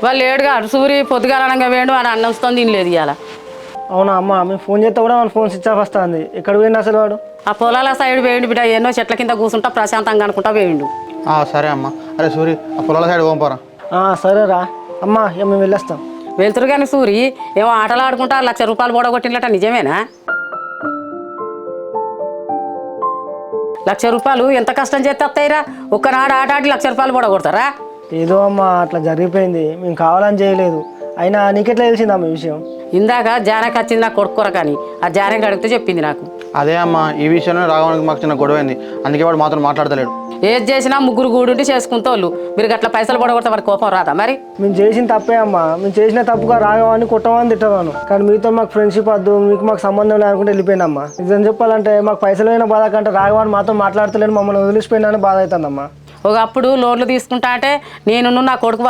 వాళ్ళు ఏడుగా సూరి పొద్దుగాలనంగా వేయండు వాడు అన్నం వస్తుంది తినలేదు ఇవాళ. అవునా అమ్మ, మేము ఫోన్ చేస్తే కూడా మన ఫోన్ స్విచ్ ఆఫ్ వస్తుంది. ఎక్కడ పోయింది అసలు వాడు? ఆ పొలాల సైడ్ వేయండు బిడ్డ, ఎన్నో చెట్ల కింద కూర్చుంటా ప్రశాంతంగా అనుకుంటా వేయండు. సరే అమ్మ. అరే సూరి, ఆ పొలాల సైడ్ పోంపోరా. సరేరా అమ్మ, ఇక మేము వెళ్ళొస్తాం. వెళ్తురు కానీ సూరి ఏమో ఆటలు ఆడుకుంటా ₹1,00,000 బోడగొట్టినట్ట నిజమేనా? ₹1,00,000 ఎంత కష్టం చేస్తే వస్తాయిరా? ఒక్కనాడు ఆట ఆడి ₹1,00,000 బోడగొడతారా? ఏదో అమ్మ అట్లా జరిగిపోయింది, మేము కావాలని చేయలేదు. అయినా నీకెట్లా తెలిసిందమ్మ ఈ విషయం? ఇందాక జానకి వచ్చింది నాకు కొడుకుర కానీ ఆ జానకి అడిగితే చెప్పింది నాకు. అదే అమ్మ, ఈ విషయంలో రాఘవానికి మాకు చిన్న గొడవైంది, అందుకే వాడు మాత్రం మాట్లాడతలేడు. ఏది చేసినా ముగ్గురు కూడుండి చేసుకుంటోళ్ళు, మీరు గట్ల పైసలు పడగొడితే వాడి కోపం రాదా మరి? మేము చేసిన తప్పే అమ్మ, మేము చేసిన తప్పుగా రాగవాన్ని కొట్టమని తిట్టవాను. కానీ మీతో మాకు ఫ్రెండ్షిప్ వద్దు, మాకు సంబంధం లేకుండా వెళ్ళిపోయినమ్మా. నిజం చెప్పాలంటే మాకు పైసలైన బాధ కంటే రాగవాన్ని మాతో మాట్లాడతలేను, మమ్మల్ని వదిలిసిపోయినా బాధ అవుతుందమ్మా. ఒకప్పుడు లోన్లు తీసుకుంటా అంటే నేను నా కొడుకు